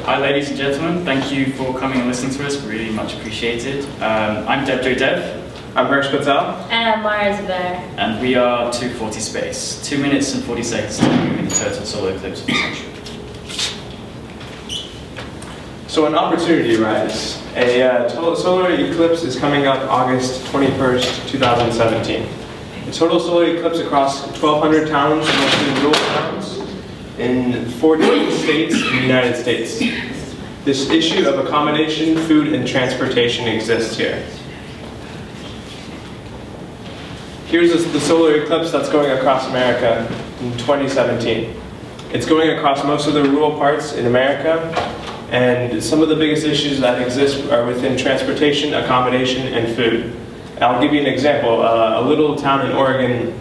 Hi, ladies and gentlemen. Thank you for coming and listening to us. Really much appreciated. I'm Dev. I'm Harsh Patel. And I'm Mara Zubair. And we are 240 Space. 2 minutes and 40 seconds to move in the total solar eclipse of the century. So an opportunity rise. A total solar eclipse is coming up August 21st, 2017. A total solar eclipse across 1,200 towns, mostly rural towns, in 14 states in the United States. This issue of accommodation, food, and transportation exists here. Here's the solar eclipse that's going across America in 2017. It's going across most of the rural parts in America, and some of the biggest issues that exist are within transportation, accommodation, and food. And I'll give you an example. A little town in Oregon,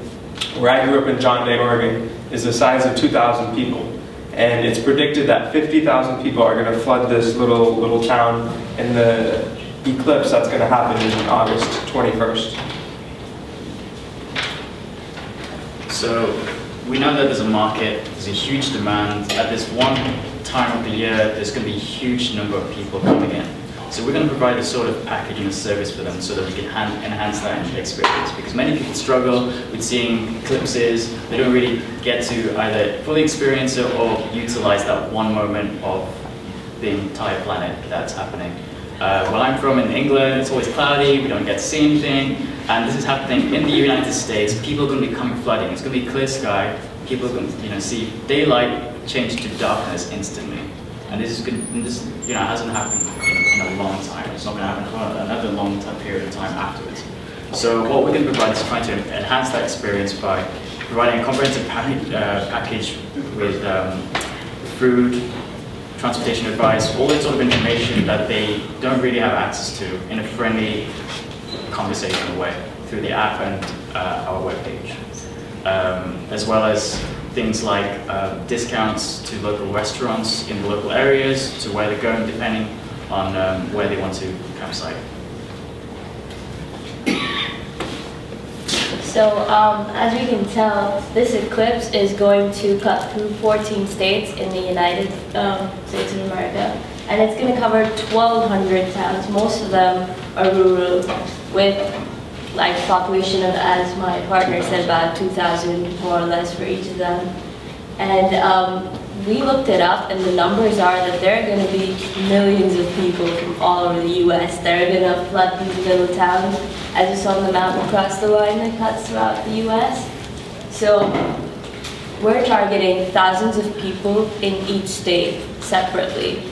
where I grew up in John Day, Oregon, is the size of 2,000 people. And it's predicted that 50,000 people are going to flood this little town in the eclipse that's going to happen in August 21st. So we know that there's a market, there's a huge demand. At this one time of the year, there's going to be a huge number of people coming in. So we're going to provide a sort of package and a service for them so that we can enhance that experience. Because many people struggle with seeing eclipses. They don't really get to either fully experience it or utilize that one moment of the entire planet that's happening. Where I'm from in England, it's always cloudy, we don't get to see anything. And this is happening in the United States. People are going to be coming flooding. It's going to be clear sky. People are going to see daylight change to darkness instantly. And this is hasn't happened in a long time. It's not going to happen for another long period of time afterwards. So what we're going to provide is trying to enhance that experience by providing a comprehensive package with food, transportation advice, all that sort of information that they don't really have access to in a friendly, conversational way through the app and our webpage, as well as things like discounts to local restaurants in the local areas, to where they're going depending on where they want to campsite. So as we can tell, this eclipse is going to cut through 14 states in the United States of America. And it's going to cover 1,200 towns. Most of them are rural, with like population of, as my partner said, about 2,000 more or less for each of them. And we looked it up, and the numbers are that there are going to be millions of people from all over the U.S. that are going to flood these little towns, as you saw on the map across the line that cuts throughout the U.S. So we're targeting thousands of people in each state separately.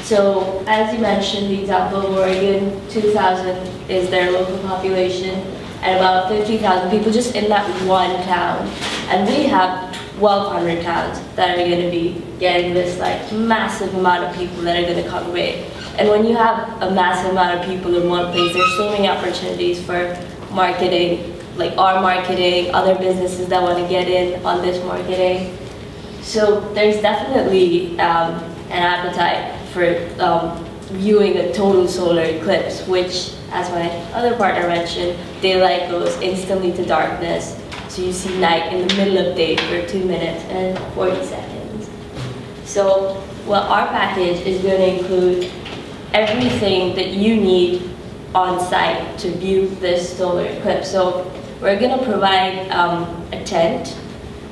So as you mentioned, the example of Oregon, 2,000 is their local population, and about 50,000 people just in that one town. And we have 1,200 towns that are going to be getting this like massive amount of people that are going to congregate. And when you have a massive amount of people in one place, there's so many opportunities for marketing, like our marketing, other businesses that want to get in on this marketing. So there's definitely an appetite for viewing a total solar eclipse, which, as my other partner mentioned, daylight goes instantly to darkness. So you see night in the middle of day for 2 minutes and 40 seconds. So well, our package is going to include everything that you need on site to view this solar eclipse. So we're going to provide a tent,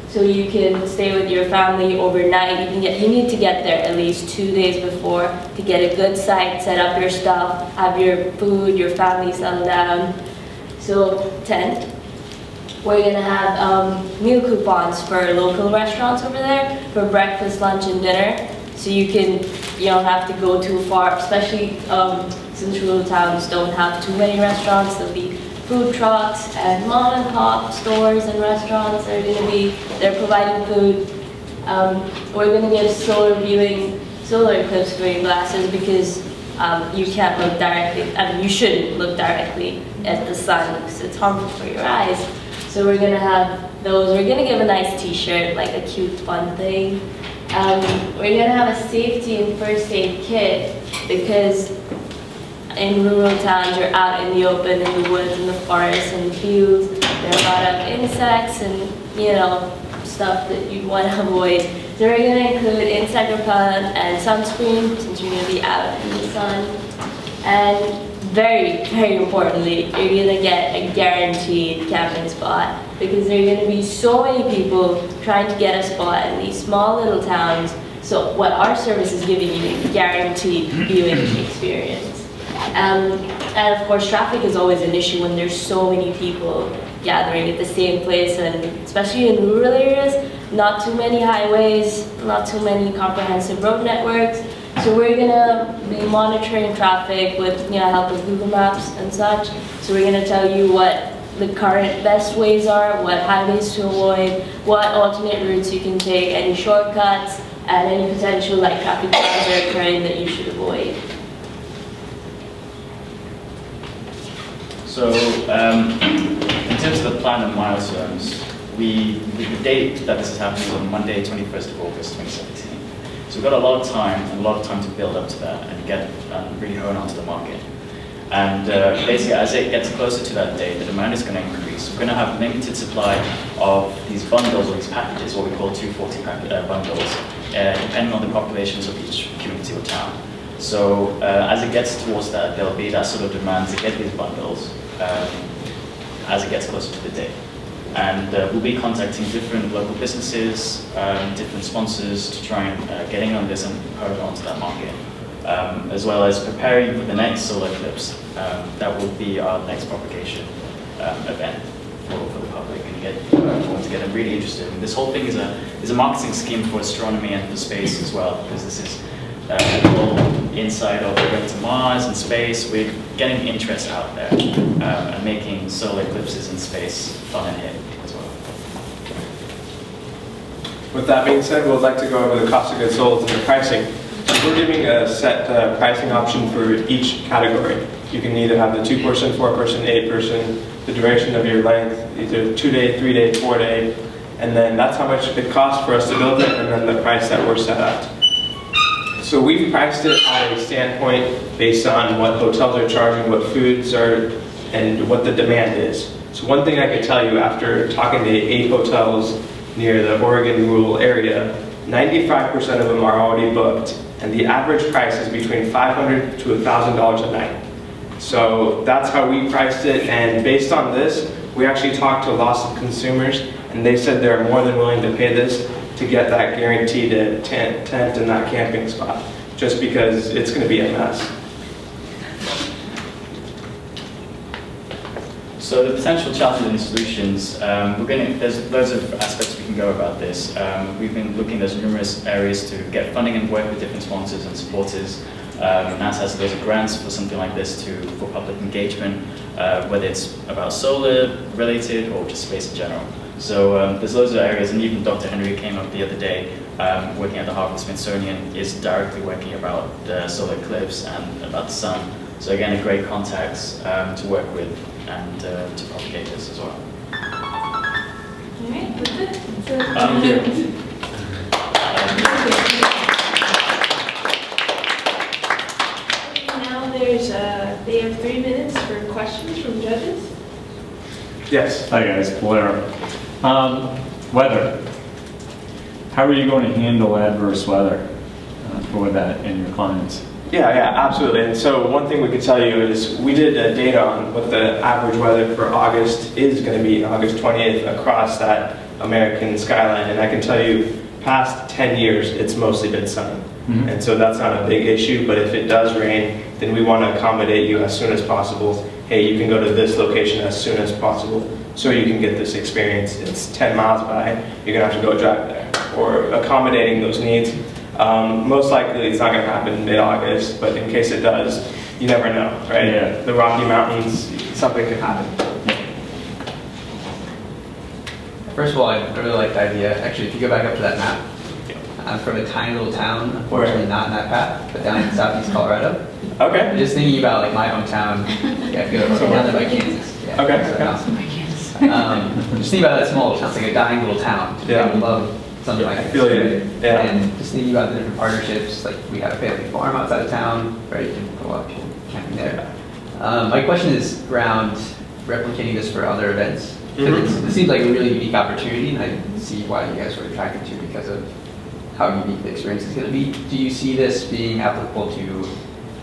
so you can stay with your family overnight. You need to get there at least 2 days before to get a good site, set up your stuff, have your food, your family settle down. So tent. We're going to have meal coupons for local restaurants over there for breakfast, lunch, and dinner. So you don't have to go too far, especially since rural towns don't have too many restaurants. There'll be food trucks and mom and pop stores and restaurants are going to be, they're providing food. We're going to give solar eclipse viewing glasses because you can't look directly, you shouldn't look directly at the sun because it's harmful for your eyes. So we're going to have those. We're going to give a nice t-shirt, like a cute fun thing. We're going to have a safety and first aid kit because in rural towns you're out in the open, in the woods, in the forests, and the fields. There are a lot of insects and stuff that you'd want to avoid. So we're going to include insect repellent and sunscreen since you're going to be out in the sun. And very, very importantly, you're going to get a guaranteed camping spot because there are going to be so many people trying to get a spot in these small little towns. So what our service is giving you is guaranteed viewing experience. And of course, traffic is always an issue when there's so many people gathering at the same place, and especially in rural areas, not too many highways, not too many comprehensive road networks. So we're gonna be monitoring traffic with help with Google Maps and such. So we're gonna tell you what the current best ways are, what highways to avoid, what alternate routes you can take, any shortcuts, and any potential traffic jams that are occurring that you should avoid. So, in terms of the plan and milestones, the date that this is happening is on Monday, 21st of August, 2017. So we've got a lot of time, and a lot of time to build up to that and get really hone onto the market. And basically, as it gets closer to that date, the demand is going to increase. We're going to have limited supply of these bundles or these packages, what we call 240 bundles, depending on the populations of each community or town. So as it gets towards that, there'll be that sort of demand to get these bundles as it gets closer to the date. And we'll be contacting different local businesses, different sponsors to try and getting on this and hone onto that market. As well as preparing for the next solar eclipse. That will be our next propagation event for the public and get them really interested. And this whole thing is a marketing scheme for astronomy and for space as well, because this is all inside of going to Mars and space. We're getting interest out there and making solar eclipses in space fun and hip as well. With that being said, we'd like to go over the cost of goods sold and the pricing. We're giving a set pricing option for each category. You can either have the 2-person, 4-person, 8-person, the duration of your length, either 2-day, 3-day, 4-day, and then that's how much it costs for us to build it, and then the price that we're set at. So we've priced it at a standpoint based on what hotels are charging, what foods are, and what the demand is. So one thing I can tell you after talking to 8 hotels near the Oregon rural area, 95% of them are already booked, and the average price is between $500 to $1,000 a night. So that's how we priced it, and based on this, we actually talked to lots of consumers, and they said they're more than willing to pay this to get that guaranteed tent and that camping spot, just because it's going to be a mess. So the potential challenges and solutions, there's loads of aspects we can go about this. We've been looking, there's numerous areas to get funding and work with different sponsors and supporters. NASA has loads of grants for something like this for public engagement, whether it's about solar related or just space in general. So there's loads of areas, and even Dr. Henry came up the other day, working at the Harvard Smithsonian, is directly working about the solar eclipse and about the sun. So again, a great contacts to work with and to propagate this as well. All right, that's it. Thank you. Now they have 3 minutes for questions from judges. Yes. Hi guys, Blair. Weather. How are you going to handle adverse weather for that and your clients? Yeah, absolutely. And so one thing we could tell you is we did data on what the average weather for August is going to be, August 20th, across that American skyline. And I can tell you, past 10 years, it's mostly been sunny. Mm-hmm. And so that's not a big issue, but if it does rain, then we want to accommodate you as soon as possible. Hey, you can go to this location as soon as possible so you can get this experience. It's 10 miles by, you're going to have to go drive there. Or accommodating those needs. Most likely it's not going to happen mid-August, but in case it does, you never know, right? Yeah. The Rocky Mountains, something could happen. First of all, I really like the idea. Actually, if you go back up to that map, I'm from a tiny little town, unfortunately not in that path, but down in southeast Colorado. Okay. Just thinking about like my hometown, yeah, I feel so down there by Kansas. Yeah, Okay. so awesome. Just thinking about that small town, it's like a dying little town. Yeah. I would love something like this. Feel you. Yeah. And just thinking about the different partnerships, like we have a family farm outside of town, right? You can put a lot of people camping there. My question is around replicating this for other events. Mm-hmm. It seems like a really unique opportunity, and I see why you guys were attracted to it because of how unique the experience is going to be. Do you see this being applicable to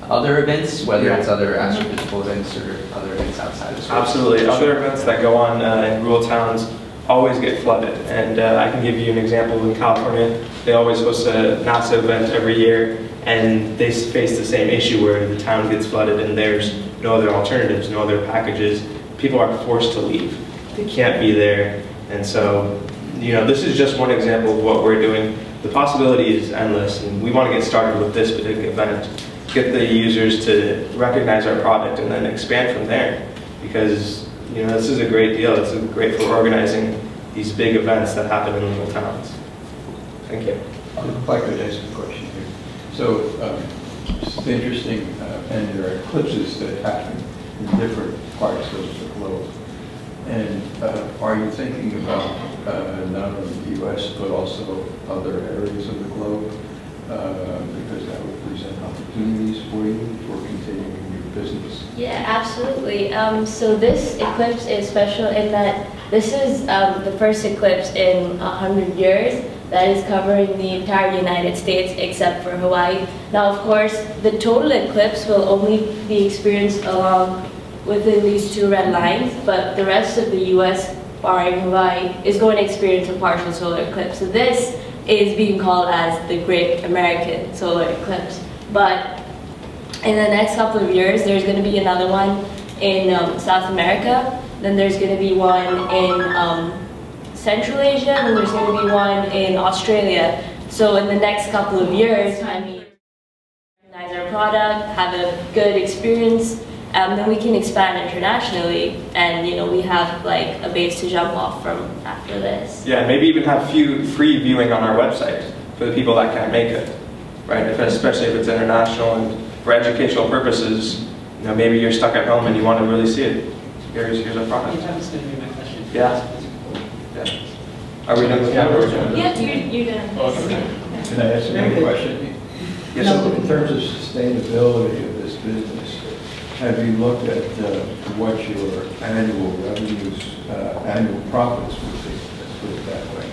other events, whether Yeah. it's other astrophysical events or other events outside of sports? Absolutely. Other events that go on in rural towns always get flooded. And I can give you an example in California. They always host a NASA event every year, and they face the same issue where the town gets flooded and there's no other alternatives, no other packages. People are forced to leave. They can't be there. And so, this is just one example of what we're doing. The possibility is endless, and we want to get started with this big event, get the users to recognize our product and then expand from there. Because, this is a great deal. It's great for organizing these big events that happen in little towns. Thank you. If I could ask a question here. So, it's interesting, and there are eclipses that happen in different parts of the globe. And are you thinking about not only the U.S., but also other areas of the globe? Because that would present opportunities for you for continuing your business. Yeah, absolutely. So this eclipse is special in that this is the first eclipse in 100 years that is covering the entire United States except for Hawaii. Now, of course, the total eclipse will only be experienced along within these two red lines, but the rest of the U.S., barring Hawaii, is going to experience a partial solar eclipse. So this is being called as the Great American Solar Eclipse. But in the next couple of years, there's going to be another one in South America, then there's going to be one in Central Asia, and there's going to be one in Australia. So in the next couple of years, recognize our product, have a good experience, then we can expand internationally, and we have like a base to jump off from after this. Yeah, maybe even have free viewing on our website for the people that can't make it, right? Especially if it's international and for educational purposes. Maybe you're stuck at home and you want to really see it. Here's our product. That's going to be my question. Yeah. Are we done with that? Yeah, you're done. Can I ask another question? Yes. So in terms of sustainability of this business, have you looked at what your annual revenues, annual profits would be, let's put it that way,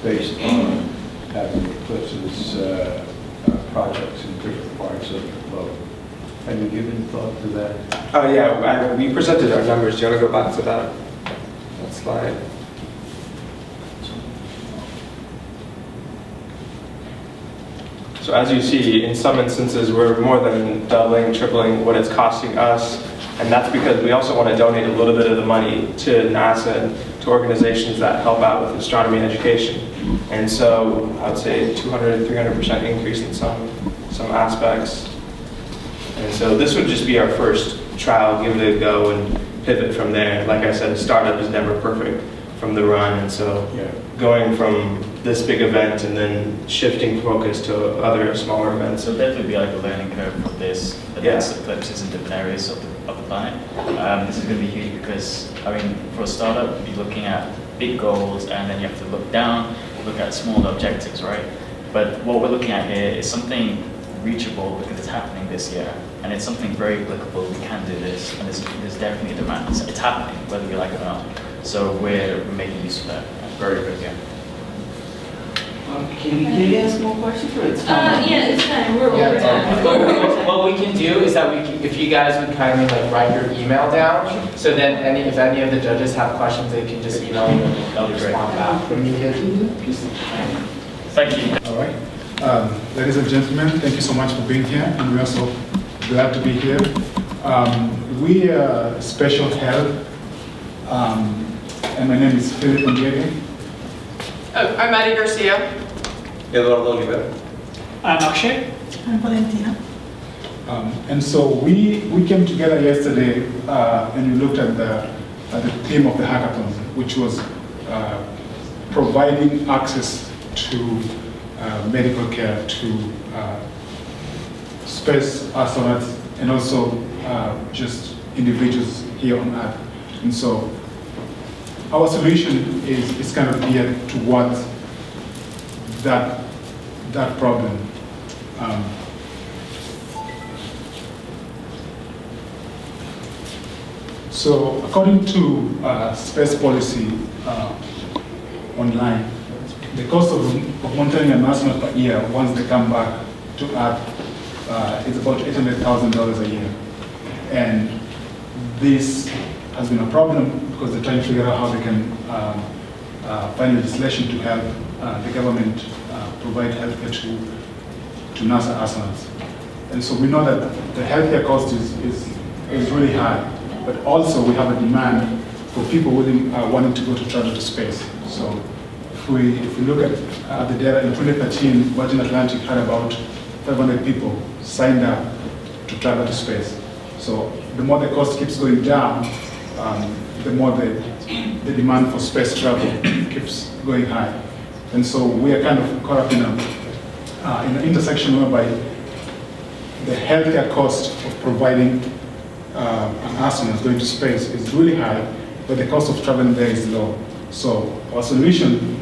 based on having eclipses projects in different parts of the globe? Have you given thought to that? Oh yeah, we presented our numbers. Do you want to go back to that slide? So as you see, in some instances, we're more than doubling, tripling what it's costing us. And that's because we also want to donate a little bit of the money to NASA and to organizations that help out with astronomy education. And so I would say 200 to 300% increase in some aspects. And so this would just be our first trial, give it a go and pivot from there. Like I said, a startup is never perfect from the run. And so going from this big event and then shifting focus to other smaller events. So definitely be like a learning curve for this eclipses in different areas of the planet. This is going to be huge because, for a startup, you're looking at big goals and then you have to look down, look at smaller objectives, right? But what we're looking at here is something reachable because it's happening this year and it's something very applicable. We can do this and there's definitely a demand. It's happening whether you like it or not. So we're making use of that. Very good, yeah. Can you ask more questions or it's fine? Yeah, it's fine. We're over time. What we can do is that if you guys would kindly write your email down, so then if any of the judges have questions, they can just email you and they'll respond back. Thank you. All right. Ladies and gentlemen, thank you so much for being here, and we're also glad to be here. We are Special Help, and my name is Philip Ongeri. I'm Maddie Garcia. I'm Akshay. I'm Valentina. And so we came together yesterday and we looked at the theme of the hackathon, which was providing access to medical care to space astronauts and also just individuals here on Earth. And so our solution is kind of geared towards that problem. So according to space policy online, the cost of monitoring an astronaut per year, once they come back to Earth, is about $800,000 a year. And this has been a problem because they're trying to figure out how they can find legislation to help the government provide healthcare to NASA astronauts. And so we know that the healthcare cost is really high, but also we have a demand for people wanting to go to travel to space. So if we look at the data in 2013, Virgin Atlantic had about 500 people signed up to travel to space. So the more the cost keeps going down, the more the demand for space travel keeps going high. And so we are kind of caught up in an intersection whereby the healthcare cost of providing an astronaut going to space is really high, but the cost of traveling there is low. So our solution,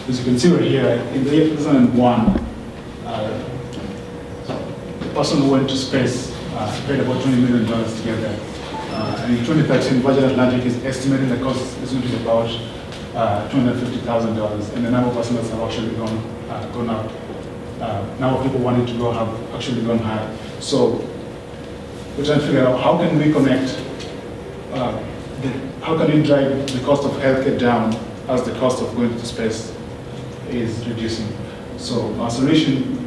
as you can see right here, in the year 2001, the person who went to space paid about $20 million to get there. And in 2013, Virgin Atlantic is estimating the cost is going to be about $250,000, and the number of astronauts have actually gone up. Number of people wanting to go have actually gone higher. So we're trying to figure out how can we connect, how can we drive the cost of healthcare down as the cost of going to space is reducing. So our solution,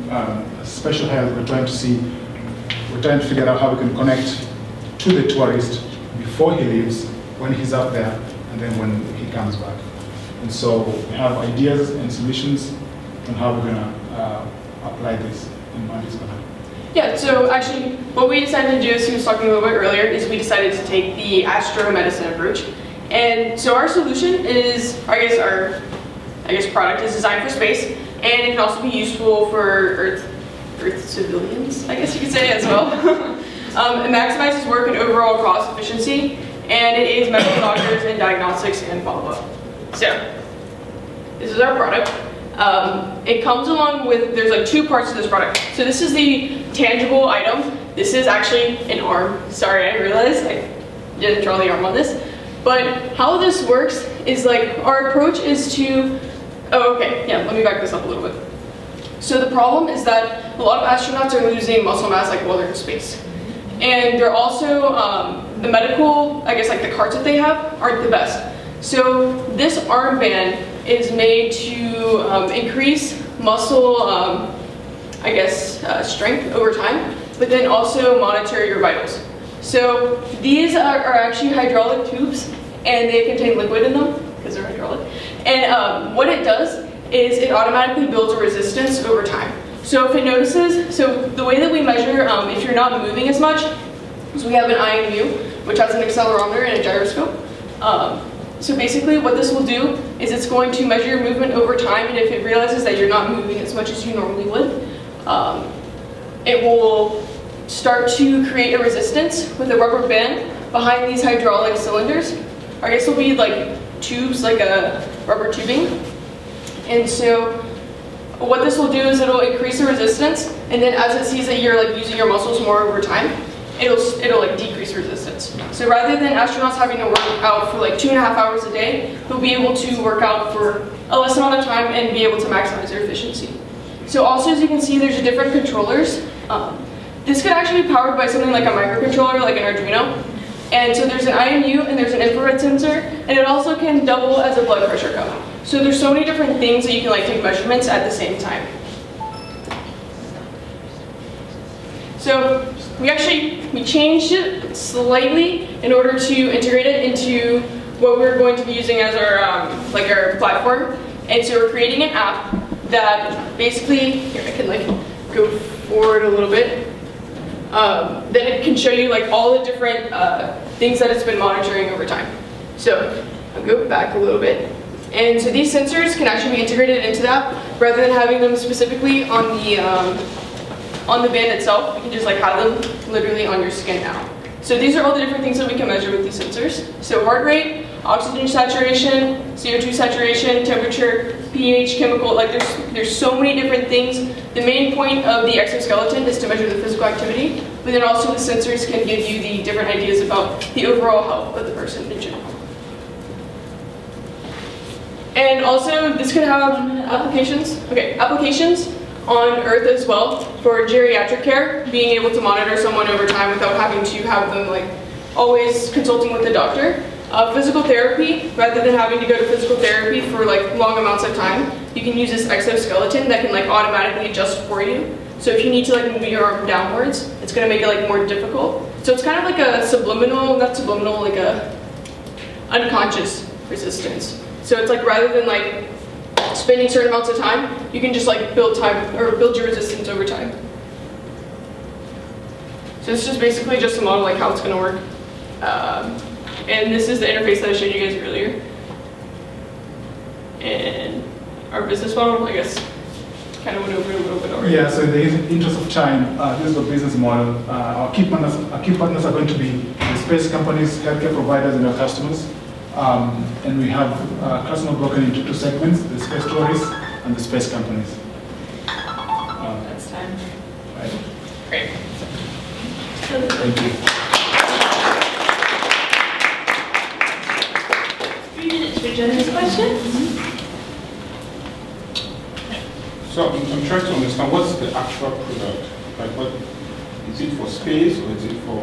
Special Health, we're trying to figure out how we can connect to the tourist before he leaves, when he's up there, and then when he comes back. And so we have ideas and solutions on how we're going to apply this in Mandy's corner. Yeah, so actually, what we decided to do, as he was talking a little bit earlier, is we decided to take the astromedicine approach. And so our solution is, our product is designed for space, and it can also be useful for Earth civilians, I guess you could say, as well. It maximizes work and overall cost efficiency, and it aids medical doctors in diagnostics and follow-up. So, this is our product. It comes along with, there's like two parts to this product. So this is the tangible item. This is actually an arm. Sorry, I realized I didn't draw the arm on this. But how this works is like, our approach is to, let me back this up a little bit. So the problem is that a lot of astronauts are losing muscle mass like while they're in space. And they're also, the medical, the carts that they have aren't the best. So this armband is made to increase muscle, strength over time, but then also monitor your vitals. So these are actually hydraulic tubes, and they contain liquid in them, because they're hydraulic. And what it does is it automatically builds a resistance over time. So if it notices, so the way that we measure if you're not moving as much, is we have an IMU, which has an accelerometer and a gyroscope. So basically what this will do is it's going to measure your movement over time, and if it realizes that you're not moving as much as you normally would, it will start to create a resistance with a rubber band behind these hydraulic cylinders. I guess it'll be like tubes, like a rubber tubing. And so what this will do is it'll increase the resistance, and then as it sees that you're like using your muscles more over time, it'll like decrease resistance. So rather than astronauts having to work out for like 2.5 hours a day, they'll be able to work out for a less amount of time and be able to maximize their efficiency. So also, as you can see, there's different controllers. This could actually be powered by something like a microcontroller, like an Arduino. And so there's an IMU and there's an infrared sensor, and it also can double as a blood pressure cuff. So there's so many different things that you can like take measurements at the same time. So we changed it slightly in order to integrate it into what we're going to be using as our our platform. And so we're creating an app that basically, here I can like go forward a little bit. Then it can show you like all the different things that it's been monitoring over time. So I'll go back a little bit. And so these sensors can actually be integrated into the app rather than having them specifically on the band itself. You can just like have them literally on your skin now. So these are all the different things that we can measure with these sensors. So heart rate, oxygen saturation, CO2 saturation, temperature, pH, chemical, like there's so many different things. The main point of the exoskeleton is to measure the physical activity, but then also the sensors can give you the different ideas about the overall health of the person in general. And also, this could have applications on Earth as well for geriatric care, being able to monitor someone over time without having to have them like always consulting with the doctor. Physical therapy, rather than having to go to physical therapy for like long amounts of time, you can use this exoskeleton that can like automatically adjust for you. So if you need to like move your arm downwards, it's gonna make it like more difficult. So it's kind of like a like a unconscious resistance. So it's like rather than like spending certain amounts of time, you can just like build your resistance over time. So it's just basically just a model like how it's gonna work. And this is the interface that I showed you guys earlier. And our business model, I guess, kind of went over a little bit already. Yeah, so in the interest of time, this is the business model. Our key partners are going to be the space companies, healthcare providers, and our customers. And we have customers broken into two segments, the space tourists and the space companies. That's time. Right. Great. Thank you. 3 minutes for judges' questions. So I'm trying to understand, what's the actual product? Like, what is it for space or is it for?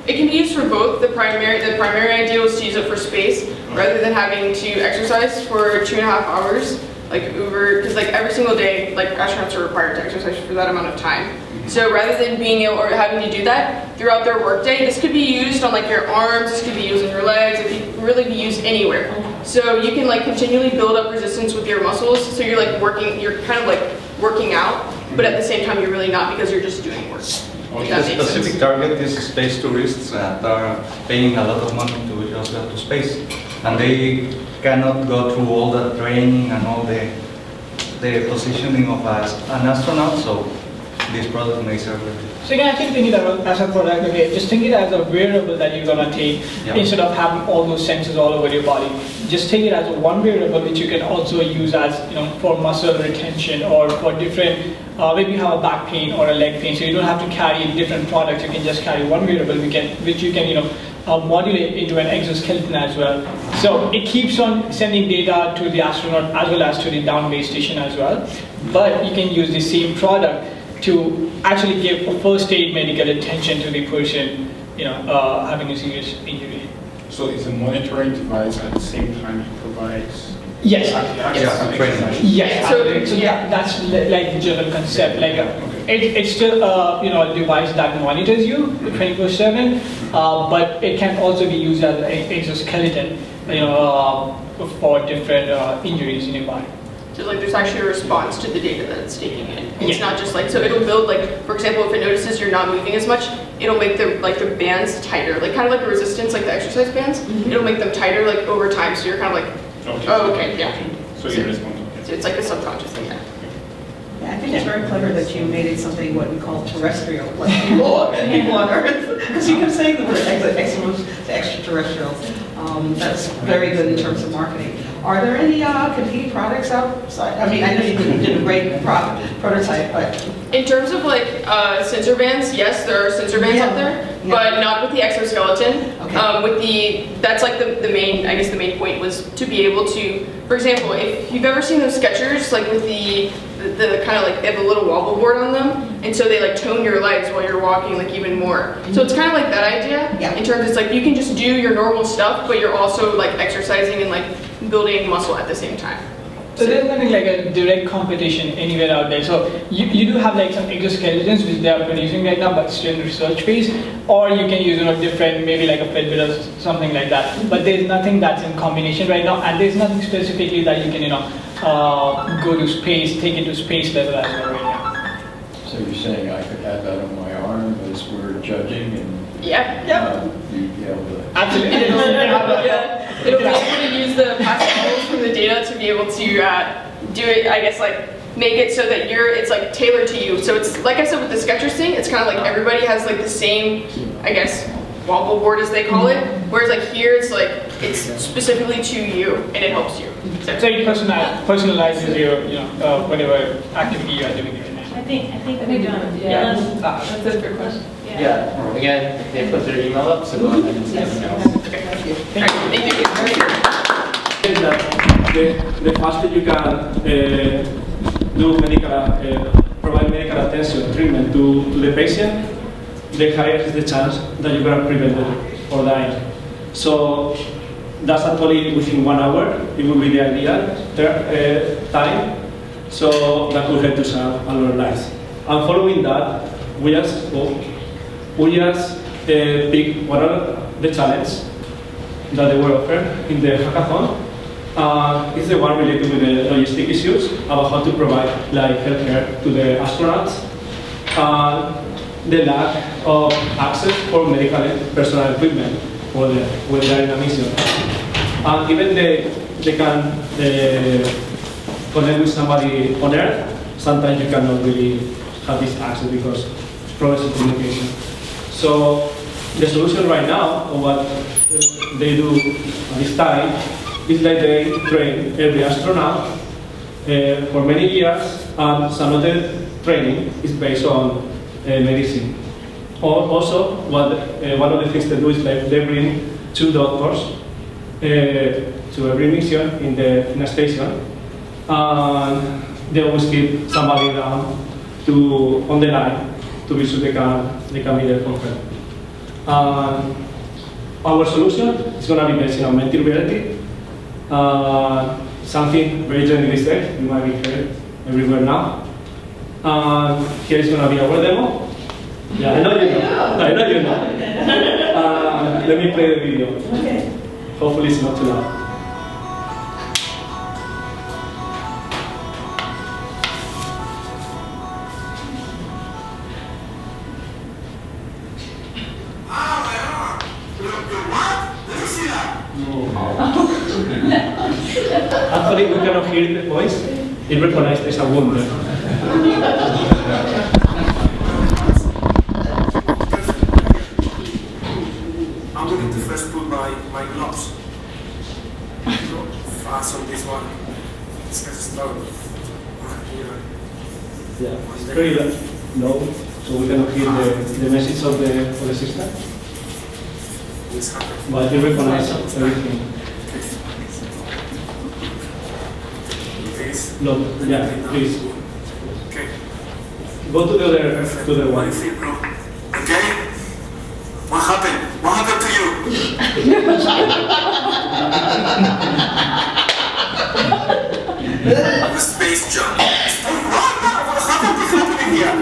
It can be used for both. The primary idea was to use it for space rather than having to exercise for 2.5 hours, like because like every single day, like astronauts are required to exercise for that amount of time. So rather than being able or having to do that throughout their workday, this could be used on like your arms, this could be used on your legs, it could really be used anywhere. So you can like continually build up resistance with your muscles. So you're like you're kind of like working out, but at the same time you're really not because you're just doing work. The specific target is space tourists that are paying a lot of money to just go to space, and they cannot go through all the training and all the positioning of an astronaut. So this product may serve them. So you can actually think it as a product, okay, just think it as a wearable that you're gonna take instead of having all those sensors all over your body. Just take it as a one wearable which you can also use as, for muscle retention or for different, maybe you have a back pain or a leg pain, so you don't have to carry different products, you can just carry one wearable which you can, modulate into an exoskeleton as well. So it keeps on sending data to the astronaut as well as to the down base station as well. But you can use the same product to actually give a first aid medical attention to the person, having a serious injury. So it's a monitoring device at the same time it provides. Yes. Yes. So that's like the general concept. Like it's still a device that monitors you 24/7, but it can also be used as an exoskeleton, for different injuries in your body. So like there's actually a response to the data that it's taking in. It's not just like, so it'll build like, for example, if it notices you're not moving as much, it'll make the bands tighter, like kind of like a resistance, like the exercise bands. It'll make them tighter like over time, so you're kind of like, oh, okay, yeah. So you're responsible. So it's like a subconscious thing, yeah. Yeah, I think it's very clever that you made it something what we call terrestrial, like people on Earth, because you kept saying the word extraterrestrial. That's very good in terms of marketing. Are there any competing products outside? I mean, I know you did a great prototype, but in terms of like sensor bands, yes, there are sensor bands out there, but not with the exoskeleton. Okay. That's like the main, I guess the main point was to be able to, for example, if you've ever seen those Skechers, like with the kind of like, they have a little wobble board on them, and so they like tone your legs while you're walking like even more. So it's kind of like that idea, in terms it's like you can just do your normal stuff, but you're also like exercising and like building muscle at the same time. So there's nothing like a direct competition anywhere out there. So you do have like some exoskeletons which they are producing right now, but still in research phase, or you can use different, maybe like a Fitbit or something like that. But there's nothing that's in combination right now, and there's nothing specifically that you can go to space, take it to space level as well right now. So you're saying I could have that on my arm as we're judging and you'd be able to... Absolutely. It'll be able to use the past models from the data to be able to do it, I guess, like make it so that it's like tailored to you. So it's like I said with the Skechers thing, it's kind of like everybody has like the same, I guess, wobble board as they call it. Whereas like here, it's like it's specifically to you and it helps you. So it personalizes your, whatever activity you are doing right now. I think we're done. Yeah. That's it for questions. Yeah. Again, they put their email up, so go ahead and send them. Okay. Thank you. Good enough. the faster you can provide medical attention, treatment to the patient, the higher is the chance that you're going to prevent it or dying. So that's actually within 1 hour. It will be the ideal time. So that will help to save a lot of lives. And following that, we just pick one of the challenges that they were offered in the hackathon. It's the one related with the logistic issues about how to provide healthcare to the astronauts. The lack of access for medical personal equipment when they're in a mission. And even they can connect with somebody on Earth, sometimes you cannot really have this access because it's problems in communication. So the solution right now, or what they do at this time, is that they train every astronaut for many years, and some of the training is based on medicine. Also, one of the things they do is they bring 2 doctors to every mission in a station, and they always keep somebody around on the line to be sure they can be there for help. Our solution is going to be based on augmented reality, something very generalistic. You might be heard everywhere now. Here is going to be our demo. Yeah, I know you know. Let me play the video. Okay. Hopefully it's not too loud. Actually, we cannot hear the voice. It recognizes there's a wound there. I'm going to first put my gloves. Fast on this one. It's kind of slow. Yeah, it's very low, so we cannot hear the message of the system. But it recognizes everything. No, yeah, please. Okay. Go to the other one. Okay. What happened? What happened to you? The space jump. What happened here?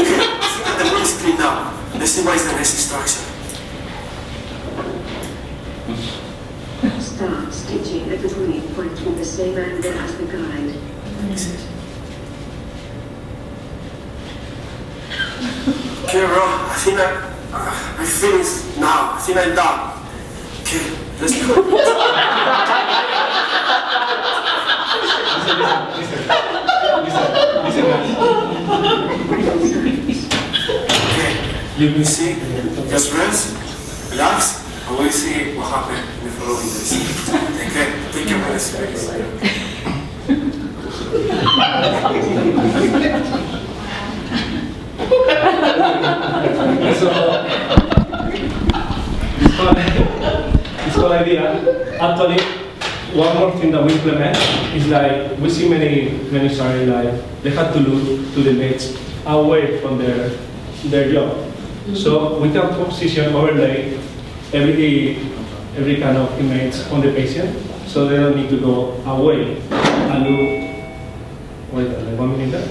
Okay. I think that the room is cleaned up. Let's see what is the next instruction. Start stitching at the green point with the same angle as the guide. Okay, bro. I think I finished now. I think I'm done. Okay, let's go. Okay, you will see. Just rest, relax, and we'll see what happened in the following days. Take care of the space. So, this whole idea, actually, one more thing that we implement is we see many starting they had to look to the mates away from their job. So we can position overlay every kind of image on the patient, so they don't need to go away and look. Wait, 1 minute there?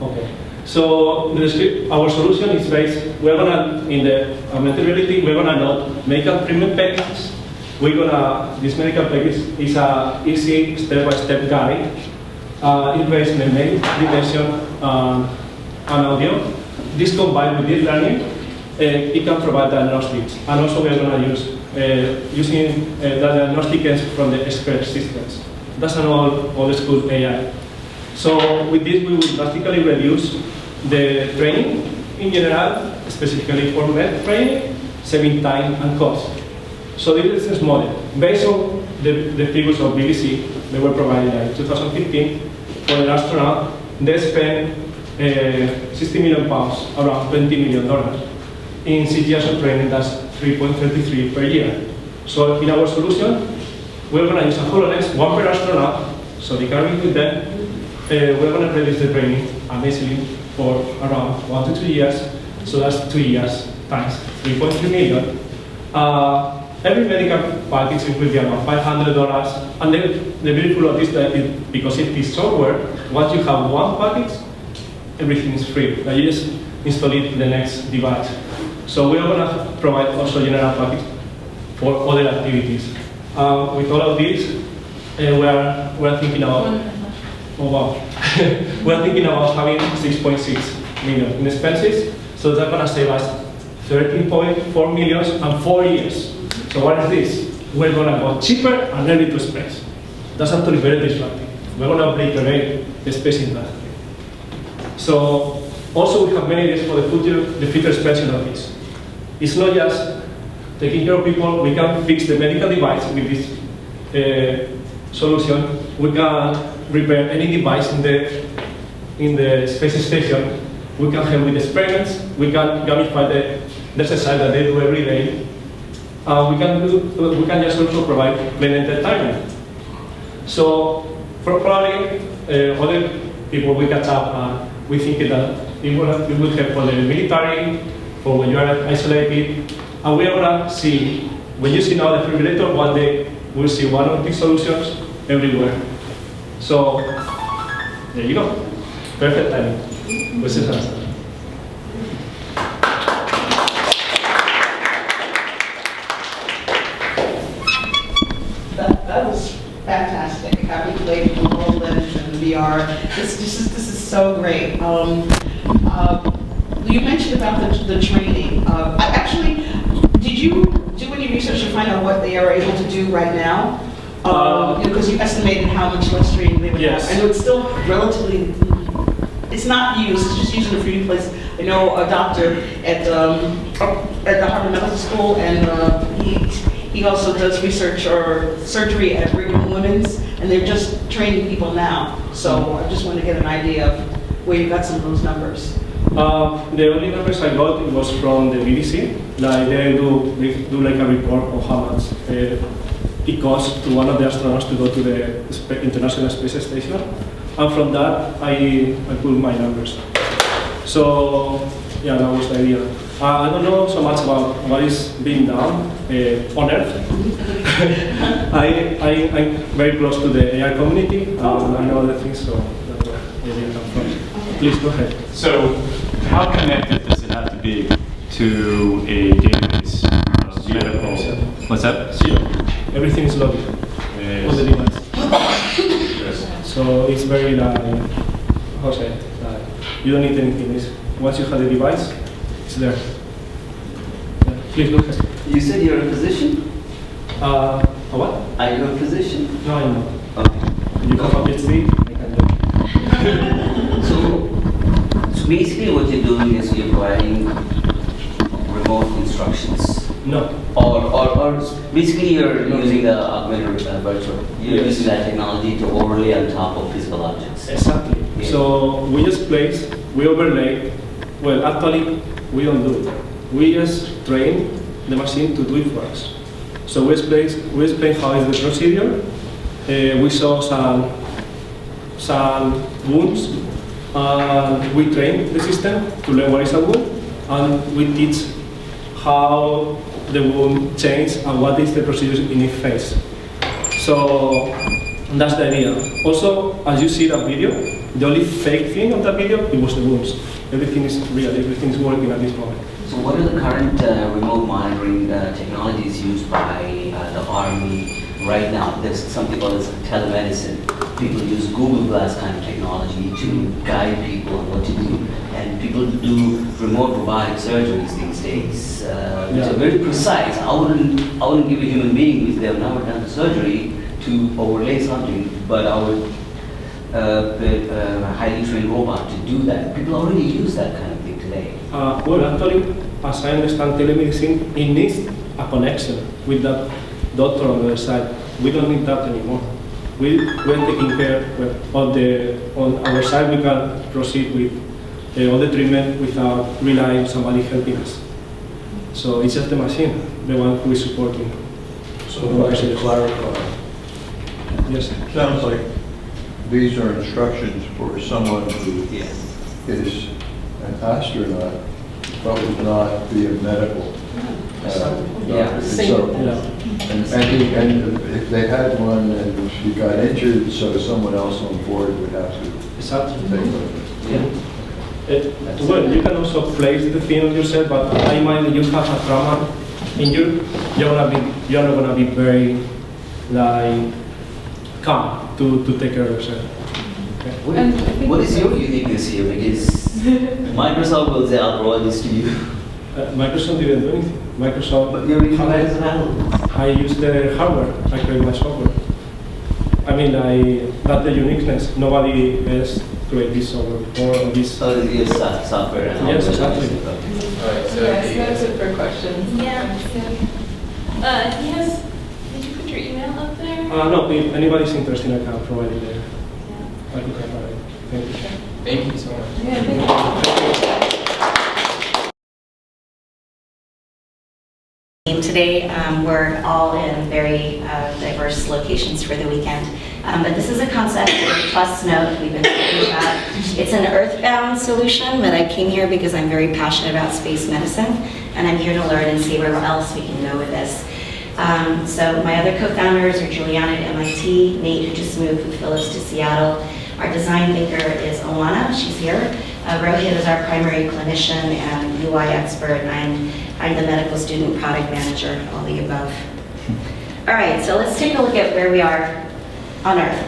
Okay. So our solution is based, in the augmented reality, we're gonna load medical treatment packages. This medical package is a easy step-by-step guide. It's based on the main dimension and audio. This combined with deep learning, it can provide diagnostics. And also we're gonna use using the diagnostics from the expert systems. That's an old school AI. So with this, we will drastically reduce the training in general, specifically for med training, saving time and cost. So this is business model. Based on the figures of BBC, they were provided in 2015, for an astronaut, they spent £60 million, around $20 million, in 6 years of training. That's 3.33 per year. So in our solution, we're going to use a HoloLens, one per astronaut, so they can be with them. We're going to produce the training, amazingly, for around 1 to 2 years. So that's 2 years times 3.3 million. Every medical package will be around $500. And the beautiful of this is because it is software, once you have one package, everything is free. Now you just install it in the next device. So we are going to provide also general package for other activities. With all of this, we're thinking about, oh wow, we're thinking about having 6.6 million in expenses. So that's going to save us 13.4 million and 4 years. So what is this? We're going to go cheaper and early to space. That's actually very disruptive. We're going to obliterate the space industry. So also we have many ideas for the future expansion of this. It's not just taking care of people. We can fix the medical device with this solution. We can repair any device in the space station. We can help with experiments. We can gamify the exercise that they do every day. We can just also provide plain entertainment. So probably other people will catch up and we think that it will help for the military, for when you are isolated. And we are going to see, when you see now the defibrillator, one day we'll see one of these solutions everywhere. So there you go. Perfect timing. This is answer. That was fantastic. Having played with HoloLens and VR, this is so great. You mentioned about the training. Did you do any research to find out what they are able to do right now? Because you estimated how much less training they would have. I know it's still relatively, it's not used, it's just used in a few places. I know a doctor at the Harvard Medical School, and he also does research or surgery at Brigham and Women's, and they're just training people now. So I just want to get an idea of where you got some of those numbers. The only numbers I got was from the BBC. Like they do like a report of how much it costs to one of the astronauts to go to the International Space Station, and from that I put my numbers. So yeah, that was the idea. I don't know so much about what is being done on Earth. I'm very close to the AI community. I know other things, so that's where the idea comes from. Please go ahead. So, how connected does it have to be to a database of medical? What's that? Zero. Everything is logged on the device. So it's very like, how say it? You don't need anything. Once you have the device, it's there. Yeah. Please go ahead. You said you're a physician? A what? Are you a physician? No, I'm not. Okay. You have a PhD? I can do. So basically what you're doing is you're providing remote instructions. No. Or basically you're using the augmented virtual. You're using that technology to overlay on top of physical objects. Exactly. Yeah. So we just place, we overlay. Well, actually, we don't do it. We just train the machine to do it for us. So we explain how is the procedure. We saw some wounds, and we train the system to learn what is a wound, and we teach how the wound changes and what is the procedure in each phase. So that's the idea. Also, as you see that video, the only fake thing of that video, it was the wounds. Everything is real, everything is working at this moment. So what are the current remote monitoring technologies used by the Army right now? There's something called telemedicine. People use Google Glass kind of technology to guide people on what to do. And people do remote robotic surgeries these days, which are very precise. I wouldn't give a human being, if they have never done the surgery, to overlay something, but I would a highly trained robot to do that. People already use that kind of thing today. Well, actually, as I understand telemedicine, it needs a connection with that doctor on the other side. We don't need that anymore. We're taking care on our side. We can proceed with all the treatment without relying on somebody helping us. So it's just the machine, the one who is supporting. So to clarify, Yes. Sounds like these are instructions for someone who is an astronaut, but would not be a medical doctor. So, and if they had one and she got injured, so someone else on board would have to take over. Well, you can also place the thing on yourself, but I imagine you have a trauma injury, you're not gonna be very like calm to take care of yourself. Okay. What is your uniqueness here? Because Microsoft will say, I'll provide this to you. Microsoft didn't do anything. Microsoft. But you're using that as an analyst. I use the hardware. I create my software. I mean, that's the uniqueness. Nobody else create this software or this. Oh, yes, software. And yes, exactly. Alright, so Yes, that's it for questions. Yeah. He has, did you put your email up there? No, if anybody's interested, I can provide it there. I can provide it. Thank you. Thank you so much. Yeah, thank you. Today, we're all in very diverse locations for the weekend, but this is a concept plus note we've been talking about. It's an earthbound solution, but I came here because I'm very passionate about space medicine, and I'm here to learn and see where else we can go with this. So my other co-founders are Juliana at MIT, Nate, who just moved with Phillips to Seattle. Our design thinker is Alana, she's here. Rohit is our primary clinician and UI expert, and I'm the medical student product manager, all the above. All right, so let's take a look at where we are on Earth.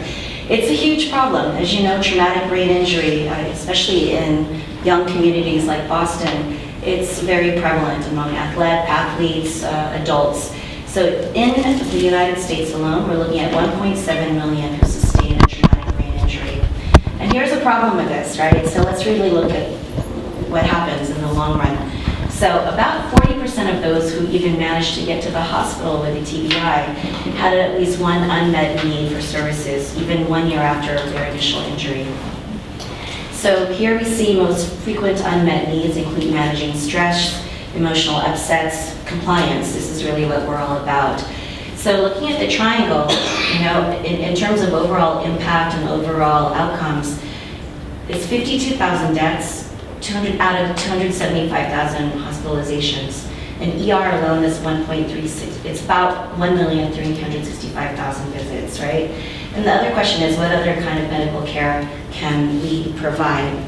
It's a huge problem. As you know, traumatic brain injury, especially in young communities like Boston, it's very prevalent among athletes, adults. So in the United States alone, we're looking at 1.7 million who sustain a traumatic brain injury. And here's the problem with this, right? So let's really look at what happens in the long run. So about 40% of those who even managed to get to the hospital with a TBI had at least one unmet need for services, even 1 year after their initial injury. So here we see most frequent unmet needs include managing stress, emotional upsets, compliance. This is really what we're all about. So looking at the triangle, you know, in terms of overall impact and overall outcomes, it's 52,000 deaths, 200 out of 275,000 hospitalizations. In ER alone, that's 1.36. It's about 1,365,000 visits, right? And the other question is, what other kind of medical care can we provide?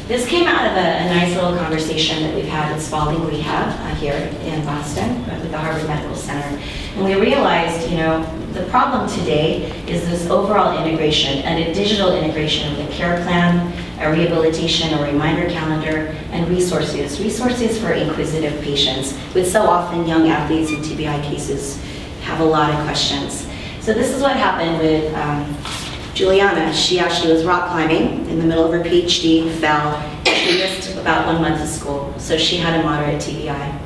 This came out of a nice little conversation that we've had at Spalding Rehab here in Boston with the Harvard Medical Center. And we realized, you know, the problem today is this overall integration and a digital integration of the care plan, a rehabilitation, a reminder calendar, and resources. Resources for inquisitive patients, with so often young athletes in TBI cases have a lot of questions. So this is what happened with Juliana. She actually was rock climbing in the middle of her PhD, fell, she missed about 1 month of school, so she had a moderate TBI.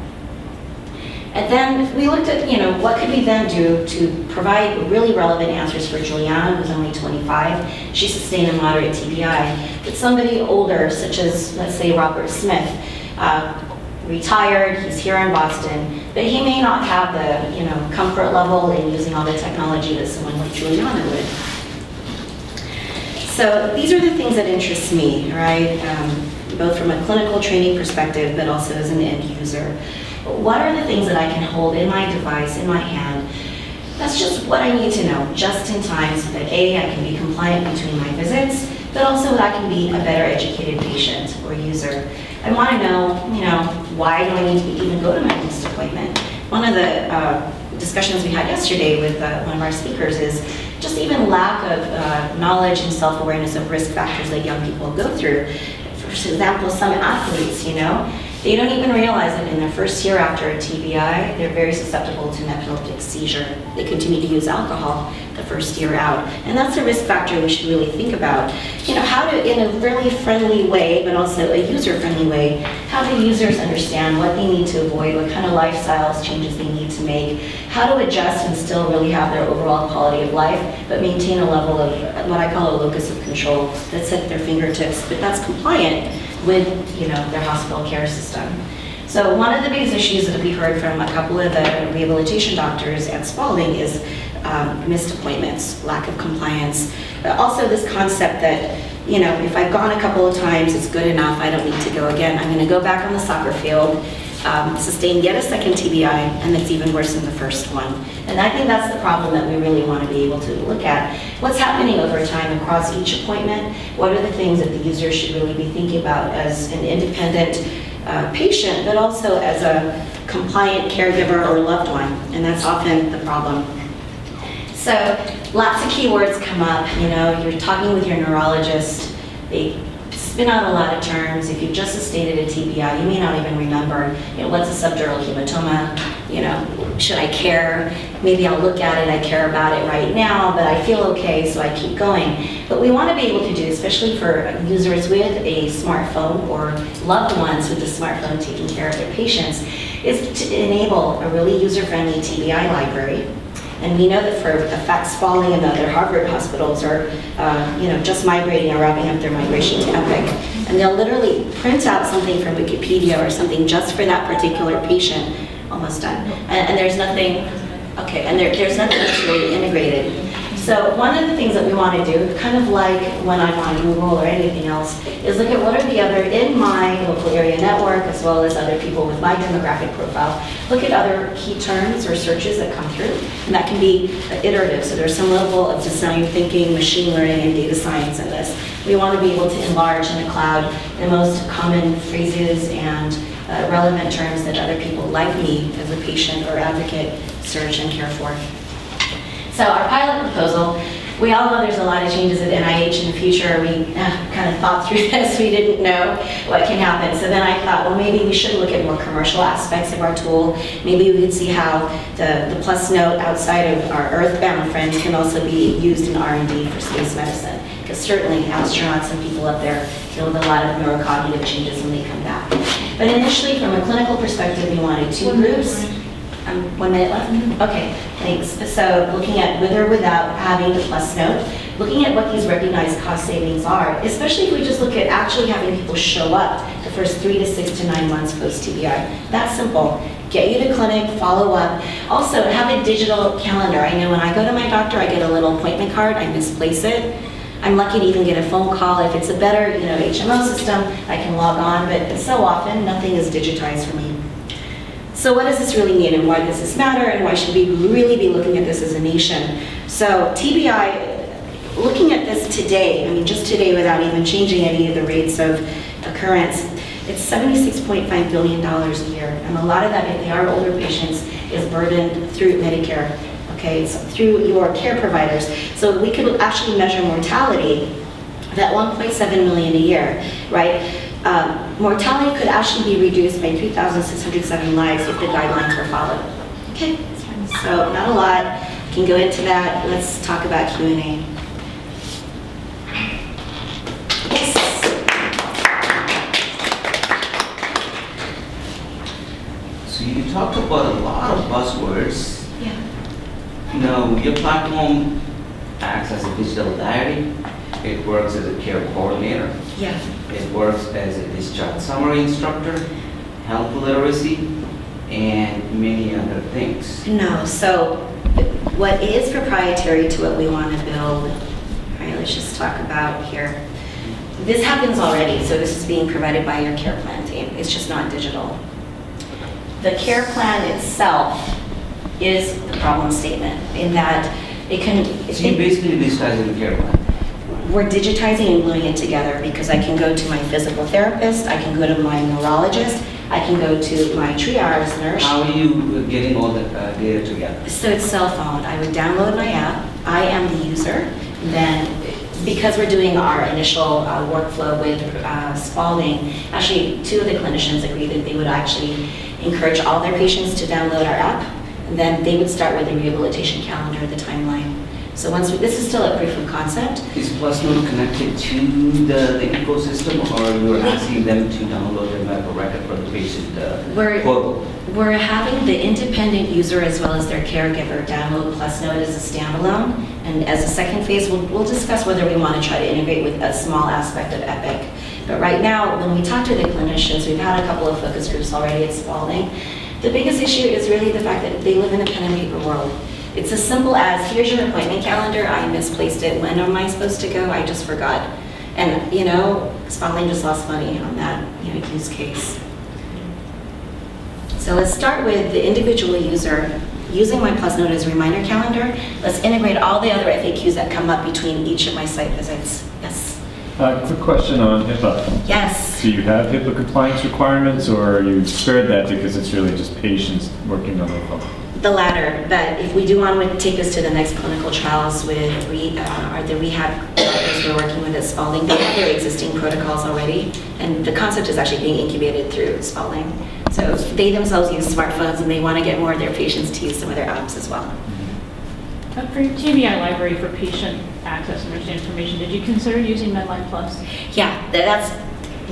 And then we looked at, you know, what could we then do to provide really relevant answers for Juliana, who's only 25. She sustained a moderate TBI. But somebody older, such as, let's say, Robert Smith, retired, he's here in Boston, but he may not have the, you know, comfort level in using all the technology that someone like Juliana would. So these are the things that interest me, right? Both from a clinical training perspective, but also as an end user. What are the things that I can hold in my device, in my hand? That's just what I need to know, just in time, so that A, I can be compliant between my visits, but also that I can be a better educated patient or user. I want to know, you know, why do I need to even go to my next appointment? One of the discussions we had yesterday with one of our speakers is just even lack of knowledge and self-awareness of risk factors that young people go through. For example, some athletes, you know, they don't even realize that in their first year after a TBI, they're very susceptible to an epileptic seizure. They continue to use alcohol the first year out. And that's a risk factor we should really think about. You know, how to, in a really friendly way, but also a user-friendly way, how do users understand what they need to avoid, what kind of lifestyles changes they need to make, how to adjust and still really have their overall quality of life, but maintain a level of what I call a locus of control that's at their fingertips, but that's compliant with, you know, their hospital care system. So one of the biggest issues that we heard from a couple of the rehabilitation doctors at Spalding is missed appointments, lack of compliance. But also this concept that, you know, if I've gone a couple of times, it's good enough, I don't need to go again. I'm gonna go back on the soccer field, sustain yet a second TBI, and it's even worse than the first one. And I think that's the problem that we really want to be able to look at. What's happening over time across each appointment? What are the things that the user should really be thinking about as an independent patient, but also as a compliant caregiver or loved one? And that's often the problem. So lots of keywords come up. You know, you're talking with your neurologist, they spin out a lot of terms. If you've just sustained a TBI, you may not even remember, you know, what's a subdural hematoma? You know, should I care? Maybe I'll look at it, I care about it right now, but I feel okay, so I keep going. But we want to be able to do, especially for users with a smartphone or loved ones with a smartphone taking care of their patients, is to enable a really user-friendly TBI library. And we know that for a fact, Spalding and other Harvard hospitals are, you know, just migrating or wrapping up their migration to Epic. And they'll literally print out something from Wikipedia or something just for that particular patient. Almost done. And there's nothing, okay, and there's nothing that's really integrated. So one of the things that we want to do, kind of like when I'm on Google or anything else, is look at what are the other, in my local area network, as well as other people with my demographic profile, look at other key terms or searches that come through. And that can be iterative, so there's some level of design thinking, machine learning, and data science in this. We want to be able to enlarge in the cloud the most common phrases and relevant terms that other people like me as a patient or advocate search and care for. So our pilot proposal, we all know there's a lot of changes at NIH in the future. We kind of thought through this. We didn't know what can happen. So then I thought, well, maybe we should look at more commercial aspects of our tool. Maybe we could see how the plus note outside of our earthbound friends can also be used in R&D for space medicine. Because certainly astronauts and people up there deal with a lot of neurocognitive changes when they come back. But initially, from a clinical perspective, we wanted two groups. 1 minute left? Okay, thanks. So looking at with or without having the plus note, looking at what these recognized cost savings are, especially if we just look at actually having people show up the first 3 to 6 to 9 months post-TBI. That's simple. Get you to clinic, follow up. Also, have a digital calendar. I know when I go to my doctor, I get a little appointment card, I misplace it. I'm lucky to even get a phone call. If it's a better, you know, HMO system, I can log on, but so often nothing is digitized for me. So what does this really mean, and why does this matter, and why should we really be looking at this as a nation? So TBI, looking at this today, I mean just today without even changing any of the rates of occurrence, it's $76.5 billion a year. And a lot of that, if they are older patients, is burdened through Medicare, okay? So through your care providers. So we could actually measure mortality, that 1.7 million a year, right? Mortality could actually be reduced by 3,607 lives if the guidelines were followed. Okay, so not a lot. We can go into that. Let's talk about Q&A. Yes. So you talked about a lot of buzzwords. Yeah. You know, your platform acts as a digital diary. It works as a care coordinator. Yeah. It works as a discharge summary instructor, health literacy, and many other things. No, so what is proprietary to what we want to build, all right, let's just talk about here. This happens already, so this is being provided by your care plan team. It's just not digital. The care plan itself is the problem statement in that it can... So you're basically digitizing the care plan. We're digitizing and gluing it together because I can go to my physical therapist, I can go to my neurologist, I can go to my triage nurse. How are you getting all the data together? So it's cell phone. I would download my app. I am the user. Then, because we're doing our initial workflow with Spalding, actually 2 of the clinicians agreed that they would actually encourage all their patients to download our app. And then they would start with the rehabilitation calendar, the timeline. So once this is still a proof of concept. Is PlusNote connected to the ecosystem, or you're asking them to download the medical record for the patient portal? We're having the independent user as well as their caregiver download PlusNote as a standalone. And as a second phase, we'll discuss whether we want to try to integrate with a small aspect of Epic. But right now, when we talk to the clinicians, we've had a couple of focus groups already at Spalding. The biggest issue is really the fact that they live in a pen and paper world. It's as simple as, here's your appointment calendar, I misplaced it, when am I supposed to go? I just forgot. And, you know, Spalding just lost money on that, you know, use case. So let's start with the individual user using My Plus Note as a reminder calendar. Let's integrate all the other FAQs that come up between each of my site visits. Yes? Quick question on HIPAA. Yes. Do you have HIPAA compliance requirements, or are you spared that because it's really just patients working on their phone? The latter, that if we do want to take this to the next clinical trials with the rehab doctors we're working with at Spalding, they have their existing protocols already, and the concept is actually being incubated through Spalding. So they themselves use smartphones, and they want to get more of their patients to use some of their apps as well. For your TBI library for patient access and understand information, did you consider using Medline Plus? Yeah, that's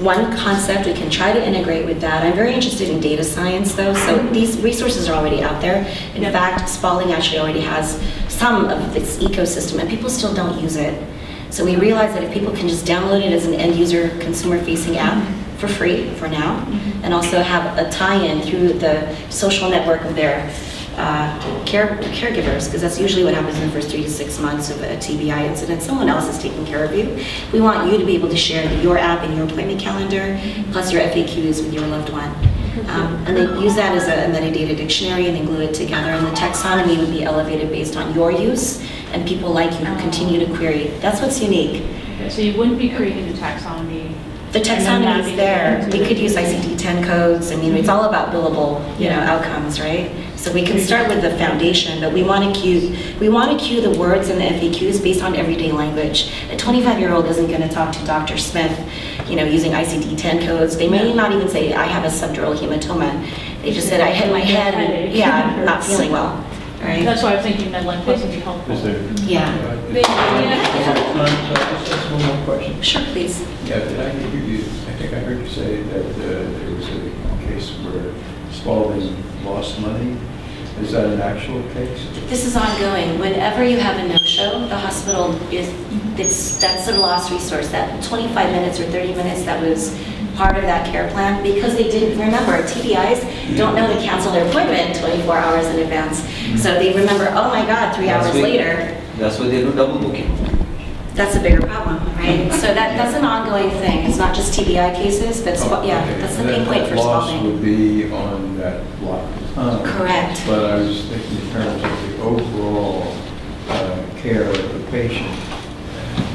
one concept. We can try to integrate with that. I'm very interested in data science though, so these resources are already out there. In fact, Spalding actually already has some of this ecosystem, and people still don't use it. So we realized that if people can just download it as an end user consumer facing app for free for now, and also have a tie-in through the social network of their caregivers, because that's usually what happens in the first 3 to 6 months of a TBI incident. Someone else is taking care of you. We want you to be able to share your app and your appointment calendar, plus your FAQs with your loved one. And then use that as a metadata dictionary and then glue it together. And the taxonomy would be elevated based on your use and people like you who continue to query. That's what's unique. Okay, so you wouldn't be creating the taxonomy. The taxonomy is there. We could use ICD-10 codes. I mean, it's all about billable, you know, outcomes, right? So we can start with the foundation, but we want to cue the words in the FAQs based on everyday language. A 25-year-old isn't going to talk to Dr. Smith, you know, using ICD-10 codes. They may not even say, I have a subdural hematoma. They just said, I hit my head, and, yeah, I'm not feeling well. Right? That's why I'm thinking Medline Plus would be helpful. Yeah. Just one more question. Sure, please. Yeah, did I hear you, I think I heard you say that there was a case where Spalding lost money. Is that an actual case? This is ongoing. Whenever you have a no-show, the hospital that's a lost resource. That 25 minutes or 30 minutes that was part of that care plan, because they didn't remember. TBIs don't know to cancel their appointment 24 hours in advance. So they remember, oh my God, 3 hours later. That's why they do double booking. That's a bigger problem, right? So that's an ongoing thing. It's not just TBI cases. That's that's the main point for loss Spalding. would be on that block of time. Correct. But I was thinking in terms of the overall care of the patient.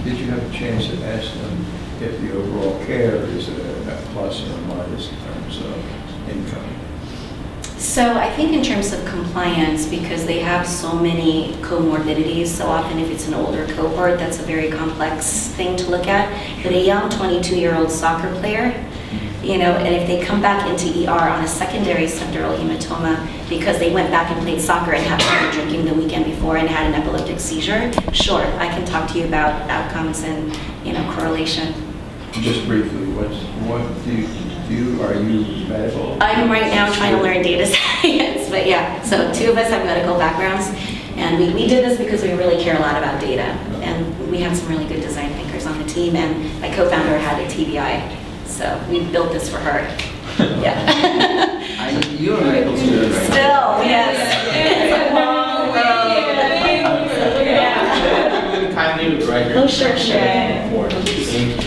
Did you have a chance to ask them if the overall care is a plus or a minus in terms of income? So I think in terms of compliance, because they have so many comorbidities, so often if it's an older cohort, that's a very complex thing to look at. But a young 22-year-old soccer player, you know, and if they come back into ER on a secondary subdural hematoma because they went back and played soccer and happened to be drinking the weekend before and had an epileptic seizure, sure, I can talk to you about outcomes and, you know, correlation. Just briefly, are you medical? I'm right now trying to learn data science, but yeah, so 2 of us have medical backgrounds, and we did this because we really care a lot about data, and we have some really good design thinkers on the team, and my co-founder had a TBI, so we built this for her. Yeah. You're a medical student, right? Still, yes. It's a long road. Kindly write your Oh, sure. report. Thank you.